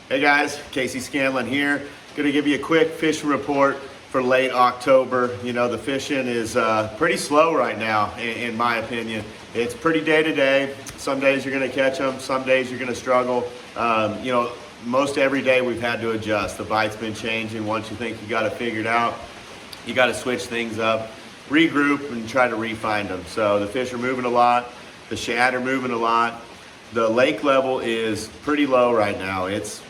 Hey guys, Casey Scanlon here. Going to give you a quick fishing report for late October. You know, the fishing is pretty slow right now, in my opinion. It's pretty day to day. Some days you're going to catch them, some days you're going to struggle. You know, most every day we've had to adjust. The bite's been changing. Once you think you got it figured out, you got to switch things up, regroup, and try to re-find them. So the fish are moving a lot. The shad are moving a lot. The lake level is pretty low right now. It's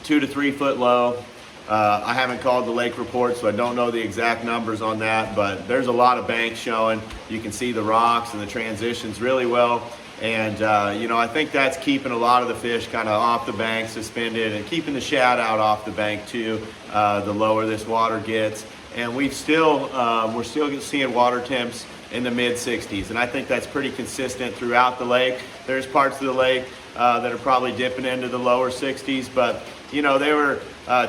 2 to 3 foot low. I haven't called the lake report, so I don't know the exact numbers on that, but there's a lot of banks showing. You can see the rocks and the transitions really well. And you know, I think that's keeping a lot of the fish kind of off the bank, suspended, and keeping the shad out off the bank too, the lower this water gets. And we're still seeing water temps in the mid 60s, and I think that's pretty consistent throughout the lake. There's parts of the lake that are probably dipping into the lower 60s, but you know,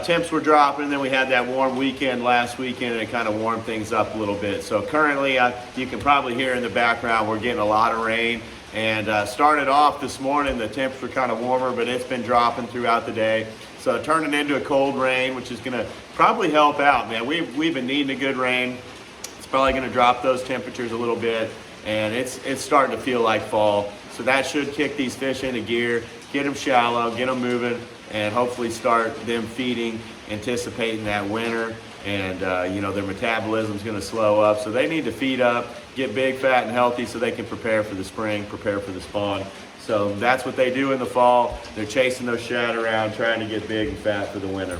temps were dropping, and then we had that warm weekend last weekend, and it kind of warmed things up a little bit. So currently, you can probably hear in the background, we're getting a lot of rain. And started off this morning, the temps were kind of warmer, but it's been dropping throughout the day. So turning into a cold rain, which is gonna probably help out, man. We've been needing a good rain. It's probably gonna drop those temperatures a little bit, and it's starting to feel like fall. So that should kick these fish into gear, get them shallow, get them moving, and hopefully start them feeding, anticipating that winter. And you know, their metabolism's gonna slow up, so they need to feed up, get big, fat, and healthy so they can prepare for the spring, prepare for the spawn. So that's what they do in the fall. They're chasing those shad around, trying to get big and fat for the winter.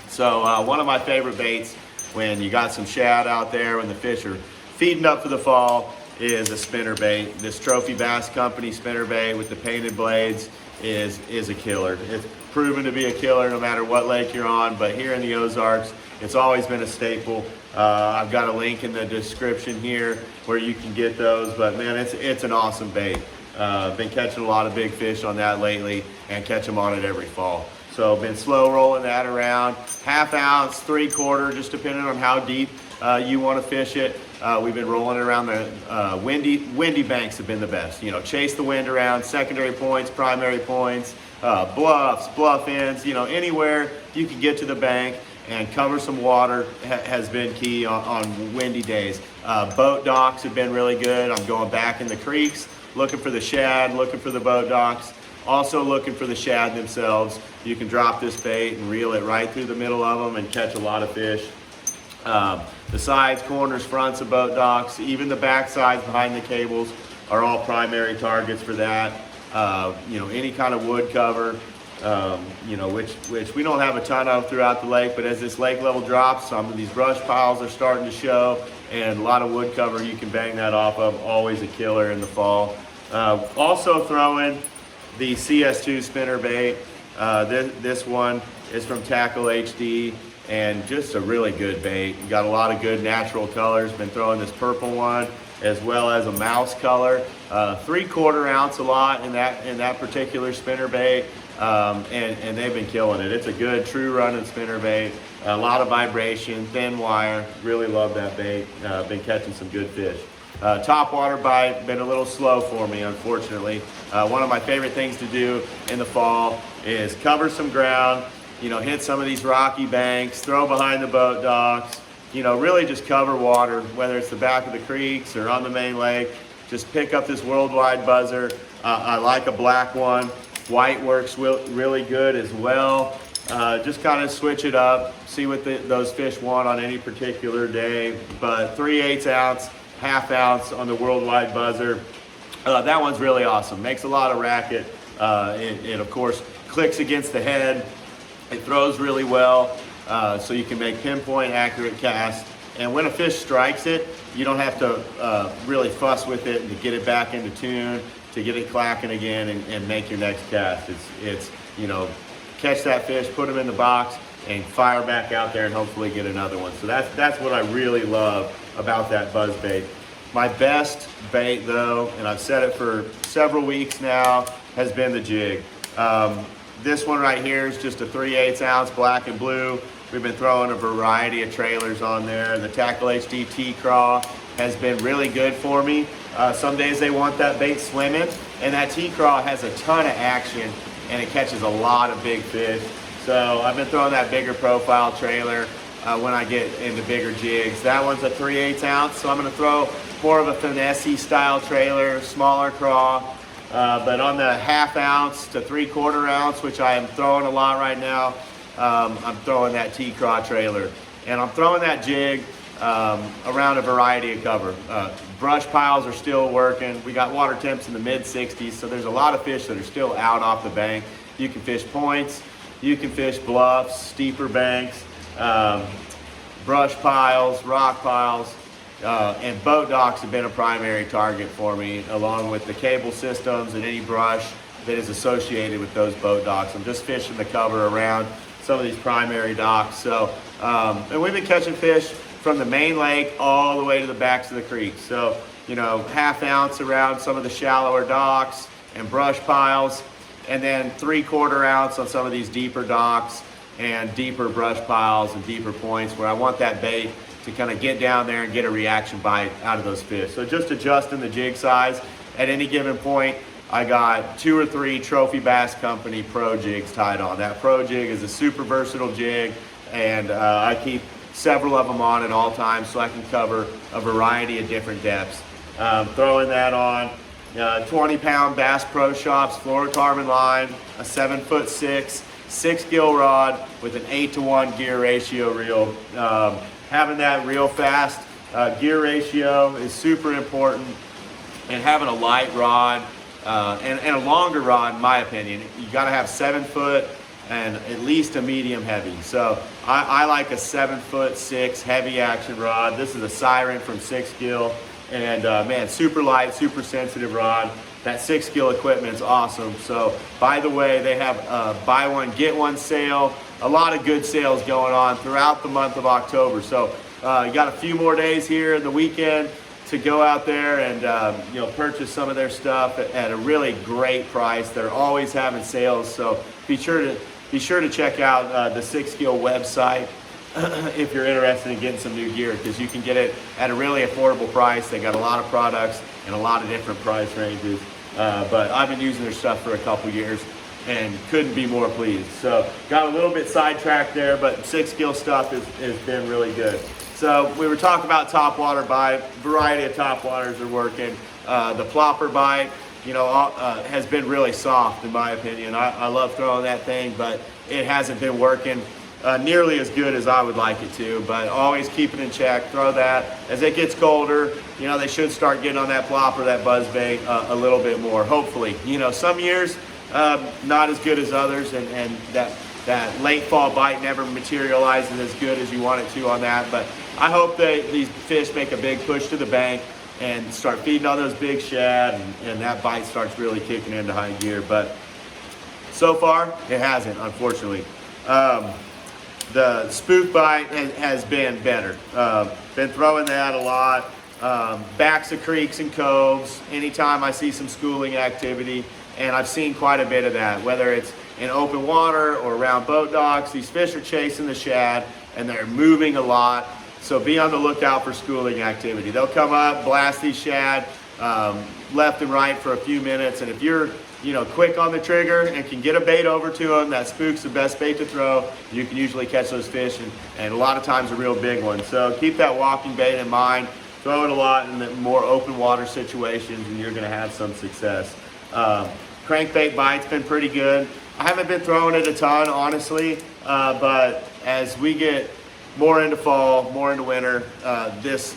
So one of my favorite baits when you got some shad out there, when the fish are feeding up for the fall, is a spinner bait. This Trophy Bass Company spinner bait with the painted blades is a killer. It's proven to be a killer no matter what lake you're on, but here in the Ozarks, it's always been a staple. I've got a link in the description here where you can get those, but man, it's an awesome bait. Been catching a lot of big fish on that lately and catch them on it every fall. So been slow rolling that around, 1/2 ounce, 3/4, just depending on how deep you want to fish it. We've been rolling it around the windy banks have been the best. You know, chase the wind around, secondary points, primary points, bluffs, bluff ends, you know, anywhere you can get to the bank and cover some water has been key on windy days. Boat docks have been really good. I'm going back in the creeks, looking for the shad, looking for the boat docks, also looking for the shad themselves. You can drop this bait and reel it right through the middle of them and catch a lot of fish. The sides, corners, fronts of boat docks, even the back sides behind the cables are all primary targets for that. You know, any kind of wood cover, you know, which we don't have a ton of throughout the lake, but as this lake level drops, some of these brush piles are starting to show, and a lot of wood cover you can bang that off of, always a killer in the fall. Also throw in the CS2 spinner bait. This one is from Tackle HD, and just a really good bait. You got a lot of good natural colors. Been throwing this purple one as well as a mouse color. 3/4 ounce a lot in that particular spinner bait, and they've been killing it. It's a good true running spinner bait. A lot of vibration, thin wire. Really love that bait. Been catching some good fish. Topwater bite, been a little slow for me, unfortunately. One of my favorite things to do in the fall is cover some ground, you know, hit some of these rocky banks, throw behind the boat docks, you know, really just cover water, whether it's the back of the creeks or on the main lake. Just pick up this worldwide buzzer. I like a black one. White works really good as well. Just kind of switch it up, see what those fish want on any particular day. But 3/8 ounce, 1/2 ounce on the worldwide buzzer. That one's really awesome. Makes a lot of racket. It of course clicks against the head. It throws really well, so you can make pinpoint accurate casts. And when a fish strikes it, you don't have to really fuss with it to get it back into tune, to get it clacking again and make your next cast. It's you know, catch that fish, put them in the box, and fire back out there and hopefully get another one. So that's what I really love about that buzz bait. My best bait though, and I've said it for several weeks now, has been the jig. This one right here is just a 3/8 ounce black and blue. We've been throwing a variety of trailers on there. The Tackle HD T-Craw has been really good for me. Some days they want that bait swimming, and that T-Craw has a ton of action and it catches a lot of big fish. So I've been throwing that bigger profile trailer when I get into bigger jigs. That one's a 3/8 ounce, so I'm gonna throw more of a finesse style trailer, smaller craw. But on the 1/2 ounce to 3/4 ounce, which I am throwing a lot right now, I'm throwing that T-craw trailer. And I'm throwing that jig around a variety of cover. Brush piles are still working. We got water temps in the mid-60s, so there's a lot of fish that are still out off the bank. You can fish points, you can fish bluffs, steeper banks, brush piles, rock piles, and boat docks have been a primary target for me, along with the cable systems and any brush that is associated with those boat docks. I'm just fishing the cover around some of these primary docks. So, and we've been catching fish from the main lake all the way to the backs of the creek. So, you know, 1/2 ounce around some of the shallower docks and brush piles, and then 3/4 ounce on some of these deeper docks and deeper brush piles and deeper points where I want that bait to kind of get down there and get a reaction bite out of those fish. So just adjusting the jig size. At any given point, I got 2 or 3 Trophy Bass Company Pro jigs tied on. That Pro jig is a super versatile jig, and I keep several of them on at all times so I can cover a variety of different depths. Throwing that on 20-pound Bass Pro Shops fluorocarbon line, a 7'6" 6-gill rod with an 8-to-1 gear ratio reel. Having that real fast gear ratio is super important, and having a light rod and a longer rod, in my opinion. You got to have 7 foot and at least a medium heavy. So I like a 7'6" heavy action rod. This is a Siren from 6-gill, and man, super light, super sensitive rod. That 6-gill equipment's awesome. So by the way, they have a buy one get one sale. A lot of good sales going on throughout the month of October. So you got a few more days here in the weekend to go out there and you know, purchase some of their stuff at a really great price. They're always having sales, so be sure to check out the 6-gill website if you're interested in getting some new gear, because you can get it at a really affordable price. They got a lot of products in a lot of different price ranges, but I've been using their stuff for a couple years and couldn't be more pleased. So got a little bit sidetracked there, but 6-gill stuff has been really good. So we were talking about topwater bite. Variety of topwaters are working. The plopper bite, you know, has been really soft in my opinion. I love throwing that thing, but it hasn't been working nearly as good as I would like it to. But always keep it in check. Throw that. As it gets colder, you know, they should start getting on that plopper, that buzzbait a little bit more. Hopefully, you know, some years not as good as others, and that late fall bite never materializes as good as you want it to on that. But I hope that these fish make a big push to the bank and start feeding on those big shad, and that bite starts really kicking into high gear. But so far, it hasn't, unfortunately. The spook bite has been better. Been throwing that a lot. Backs of creeks and coves, anytime I see some schooling activity, and I've seen quite a bit of that, whether it's in open water or around boat docks. These fish are chasing the shad, and they're moving a lot. So be on the lookout for schooling activity. They'll come up, blast these shad left and right for a few minutes, and if you're, you know, quick on the trigger and can get a bait over to them, that spook's the best bait to throw. You can usually catch those fish, and a lot of times a real big one. So keep that walking bait in mind. Throw it a lot in the more open water situations, and you're going to have some success. Crankbait bite's been pretty good. I haven't been throwing it a ton, honestly, but as we get more into fall, more into winter, this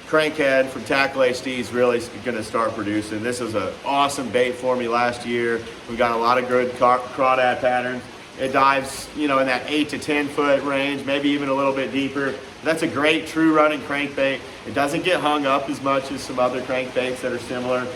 crankhead from Tackle HD is really going to start producing. This is an awesome bait for me last year. We got a lot of good crawdad patterns. It dives, you know, in that 8 to 10 foot range, maybe even a little bit deeper. That's a great true running crankbait. It doesn't get hung up as much as some other crankbaits that are similar,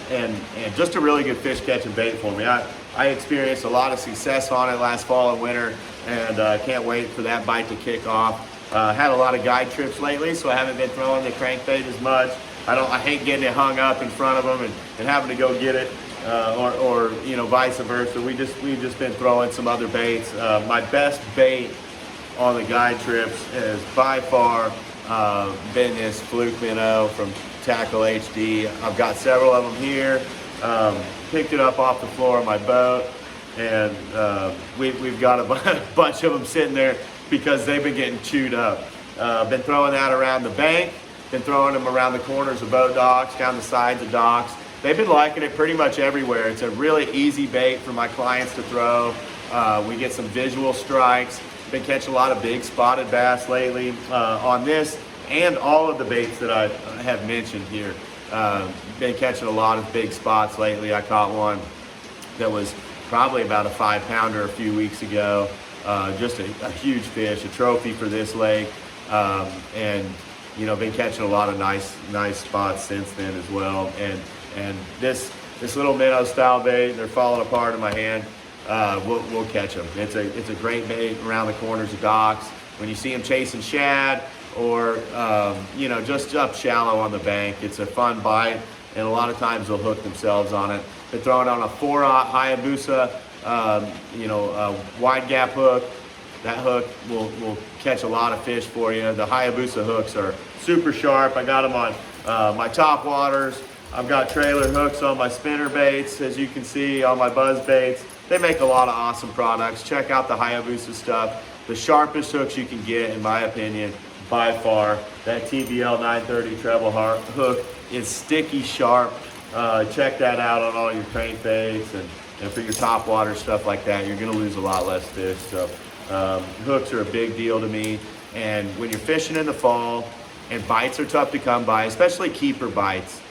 and just a really good fish catching bait for me. I experienced a lot of success on it last fall and winter, and can't wait for that bite to kick off. Had a lot of guide trips lately, so I haven't been throwing the crankbait as much. I hate getting it hung up in front of them and having to go get it, or you know, vice versa. We've just been throwing some other baits. My best bait on the guide trips has by far been this fluke minnow from Tackle HD. I've got several of them here. Picked it up off the floor of my boat, and we've got a bunch of them sitting there because they've been getting chewed up. Been throwing that around the bank, been throwing them around the corners of boat docks, down the sides of docks. They've been liking it pretty much everywhere. It's a really easy bait for my clients to throw. We get some visual strikes. Been catching a lot of big spotted bass lately on this and all of the baits that I have mentioned here. Been catching a lot of big spots lately. I caught one that was probably about a 5-pounder a few weeks ago. Just a huge fish, a trophy for this lake. And you know, been catching a lot of nice spots since then as well. And this little minnow style bait, they're falling apart in my hand. We'll catch them. It's a great bait around the corners of docks. When you see them chasing shad or you know, just up shallow on the bank, it's a fun bite, and a lot of times they'll hook themselves on it. Been throwing on a 4/0 Hayabusa, you know, wide gap hook. That hook will catch a lot of fish for you. The Hayabusa hooks are super sharp. I got them on my Topwaters. I've got trailer hooks on my spinner baits, as you can see, on my buzz baits. They make a lot of awesome products. Check out the Hayabusa stuff. The sharpest hooks you can get, in my opinion, by far. That TBL 930 treble hook is sticky sharp. Check that out on all your crankbaits and for your topwater stuff like that. You're gonna lose a lot less fish. So hooks are a big deal to me. And when you're fishing in the fall and bites are tough to come by, especially keeper bites,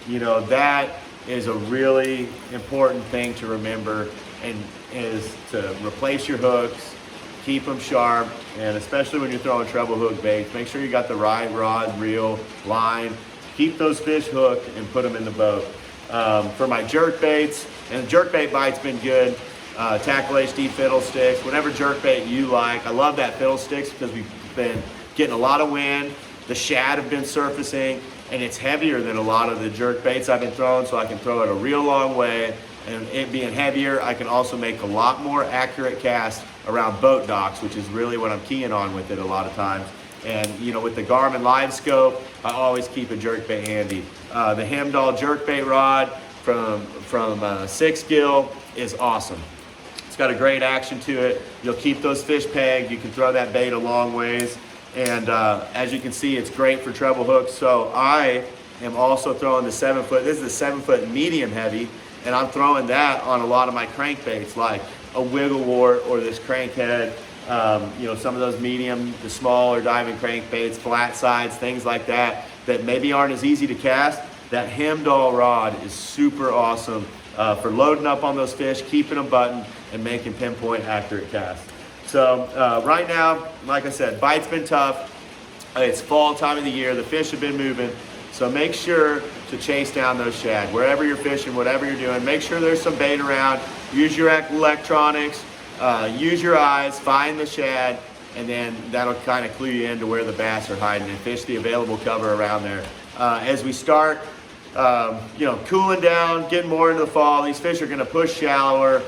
you know, that is a really important thing to remember, and is to replace your hooks, keep them sharp, and especially when you're throwing treble hook baits, make sure you got the right rod, reel, line. Keep those fish hooked and put them in the boat. For my jerk baits, and the jerkbait bite's been good. Tackle HD fiddlesticks, whatever jerkbait you like. I love that fiddlesticks because we've been getting a lot of wind. The shad have been surfacing, and it's heavier than a lot of the jerk baits I've been throwing, so I can throw it a real long way. And it being heavier, I can also make a lot more accurate casts around boat docks, which is really what I'm keying on with it a lot of times. And you know, with the Garmin Live Scope, I always keep a jerkbait handy. The Hemdahl jerkbait rod from 6 Gill is awesome. It's got a great action to it. You'll keep those fish pegged. You can throw that bait a long ways. And as you can see, it's great for treble hooks. So I am also throwing the 7-foot. This is a 7-foot medium heavy, and I'm throwing that on a lot of my crankbaits, like a wiggle wart or this crankhead. You know, some of those medium to smaller diving crankbaits, flat sides, things like that, that maybe aren't as easy to cast. That Hemdahl rod is super awesome for loading up on those fish, keeping them buttoned, and making pinpoint accurate casts. So right now, like I said, bite's been tough. It's fall time of the year. The fish have been moving. So make sure to chase down those shad. Wherever you're fishing, whatever you're doing, make sure there's some bait around. Use your electronics, use your eyes, find the shad, and then that'll kind of clue you into where the bass are hiding, and fish the available cover around there. As we start, you know, cooling down, getting more into the fall, these fish are gonna push shallower,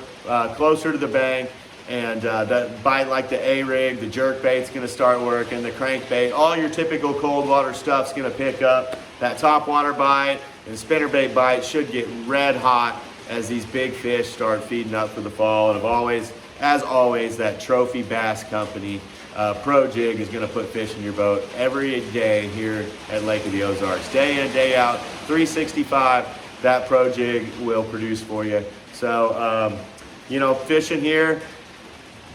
closer to the bank. And that bite, like the A-rig, the jerk bait's gonna start working, the crankbait, all your typical cold water stuff's gonna pick up. That topwater bite and spinnerbait bite should get red hot as these big fish start feeding up for the fall. And as always, that Trophy Bass Company Pro Jig is gonna put fish in your boat every day here at Lake of the Ozarks. Day in, day out, 365, that Pro Jig will produce for you. So, you know, fishing here,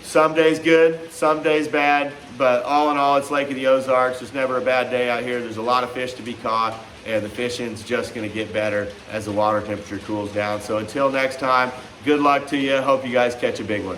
some days good, some days bad, but all in all, it's Lake of the Ozarks. There's never a bad day out here. There's a lot of fish to be caught, and the fishing's just gonna get better as the water temperature cools down. So until next time, good luck to you. Hope you guys catch a big one.